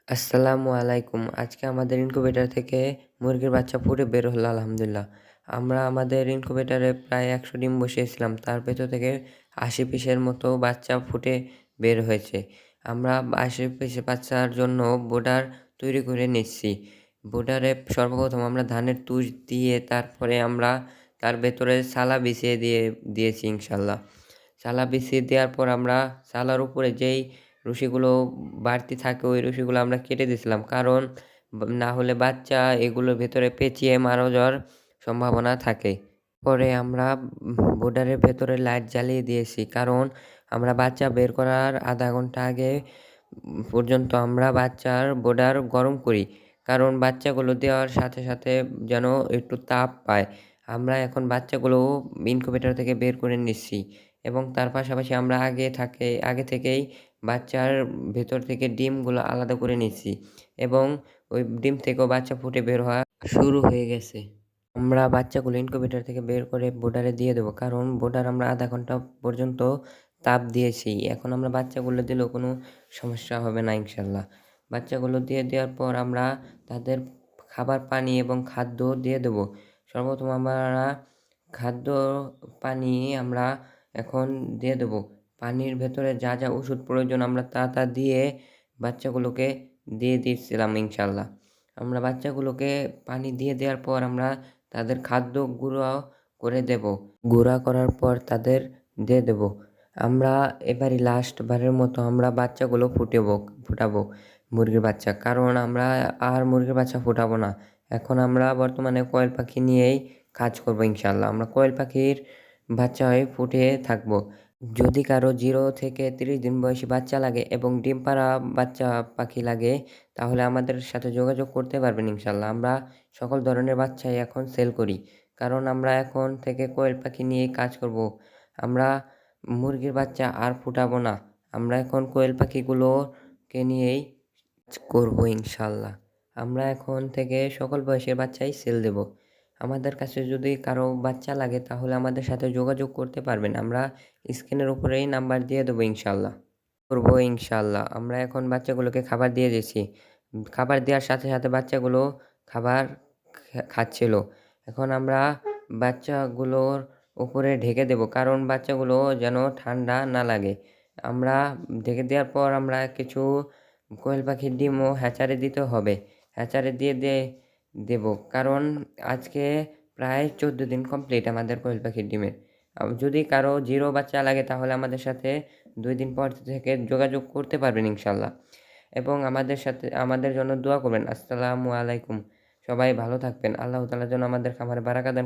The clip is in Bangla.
আসসালামু আলাইকুম। আজকে আমাদের ইনকিউবেটর থেকে মুরগির বাচ্চা ফুটে বের হলো আলহামদুলিল্লাহ। আমরা আমাদের ইনকিউবেটরে প্রায় ১০০ ডিম বসিয়েছিলাম। তার ভেতর থেকে ৮০ পিসের মতো বাচ্চা ফুটে বের হয়েছে। আমরা ৮০ পিস বাচ্চার জন্য ব্রুডার তৈরি করে নিচ্ছি। ব্রুডারে সর্বপ্রথম আমরা ধানের তুষ দিয়ে তারপরে আমরা তার ভেতরে চালা বিছিয়ে দিয়েছি ইনশাল্লাহ। চালা বিছিয়ে দেওয়ার পর আমরা চালার উপরে যেই রশিগুলো বাড়তি থাকে ওই রশিগুলো আমরা কেটে দিয়েছিলাম, কারণ না হলে বাচ্চা এগুলোর ভেতরে পেঁচিয়ে মারা যাওয়ার সম্ভাবনা থাকে। পরে আমরা বোর্ডারের ভেতরে লাইট জ্বালিয়ে দিয়েছি, কারণ আমরা বাচ্চা বের করার আধা ঘন্টা আগে পর্যন্ত আমরা বাচ্চার বোর্ডার গরম করি, কারণ বাচ্চাগুলো দেওয়ার সাথে সাথে যেন একটু তাপ পায়। আমরা এখন বাচ্চাগুলো ইনকিউবেটর থেকে বের করে নিচ্ছি এবং তার পাশাপাশি আমরা আগে থেকেই বাচ্চার ভেতর থেকে ডিমগুলো আলাদা করে নিচ্ছি এবং ওই ডিম থেকেও বাচ্চা ফুটে বের হওয়া শুরু হয়ে গেছে। আমরা বাচ্চাগুলো ইনকিউবেটর থেকে বের করে বোর্ডারে দিয়ে দেবো, কারণ বোর্ডার আমরা আধা ঘন্টা পর্যন্ত তাপ দিয়েছি। এখন আমরা বাচ্চাগুলো দিলেও কোনো সমস্যা হবে না ইনশাল্লাহ। বাচ্চাগুলো দিয়ে দেওয়ার পর আমরা তাদের খাবার, পানি এবং খাদ্য দিয়ে দেবো। সর্বপ্রথম আমরা খাদ্য, পানি আমরা এখন দিয়ে দেবো। পানির ভেতরে যা যা ওষুধ প্রয়োজন আমরা তা দিয়ে বাচ্চাগুলোকে দিয়ে দিচ্ছিলাম ইনশাল্লাহ। আমরা বাচ্চাগুলোকে পানি দিয়ে দেওয়ার পর আমরা তাদের খাদ্য গুঁড়ো করে দেব। গুঁড়া করার পর তাদের দিয়ে দেব। আমরা এবারই লাস্টবারের মতো আমরা বাচ্চাগুলো ফুটাবো মুরগির বাচ্চা, কারণ আমরা আর মুরগির বাচ্চা ফুটাবো না। এখন আমরা বর্তমানে কোয়েল পাখি নিয়েই কাজ করবো ইনশাল্লাহ। আমরা কোয়েল পাখির বাচ্চা হয়ে ফুটিয়ে থাকবো। যদি কারো 0 থেকে 30 দিন বয়সী বাচ্চা লাগে এবং ডিম পাড়া বাচ্চা পাখি লাগে, তাহলে আমাদের সাথে যোগাযোগ করতে পারবেন ইনশাল্লাহ। আমরা সকল ধরনের বাচ্চাই এখন সেল করি, কারণ আমরা এখন থেকে কোয়েল পাখি নিয়েই কাজ করব। আমরা মুরগির বাচ্চা আর ফুটাবো না। আমরা এখন কোয়েল পাখিগুলোকে নিয়েই কাজ করবো ইনশাল্লাহ। আমরা এখন থেকে সকল বয়সের বাচ্চাই সেল দেব। আমাদের কাছে যদি কারো বাচ্চা লাগে তাহলে আমাদের সাথে যোগাযোগ করতে পারবেন। আমরা স্ক্রিনের উপরেই নাম্বার দিয়ে দেবো ইনশাল্লাহ। করবো ইনশাল্লাহ। আমরা এখন বাচ্চাগুলোকে খাবার দিয়ে দিয়েছি। খাবার দেওয়ার সাথে সাথে বাচ্চাগুলো খাবার খাচ্ছিল। এখন আমরা বাচ্চাগুলোর উপরে ঢেকে দেব, কারণ বাচ্চাগুলো যেন ঠান্ডা না লাগে। আমরা ঢেকে দেওয়ার পর আমরা কিছু কোয়েল পাখির ডিমও হ্যাচারে দিতে হবে। হ্যাচারে দেব, কারণ আজকে প্রায় 14 দিন কমপ্লিট আমাদের কোয়েল পাখির ডিমের। যদি কারো 0 বাচ্চা লাগে তাহলে আমাদের সাথে 2 দিন পর থেকে যোগাযোগ করতে পারবেন ইনশাল্লাহ। এবং আমাদের জন্য দোয়া করবেন। আসসালামু আলাইকুম। সবাই ভালো থাকবেন। আল্লাহ তাআলা যেন আমাদের খামারে বারাকা দান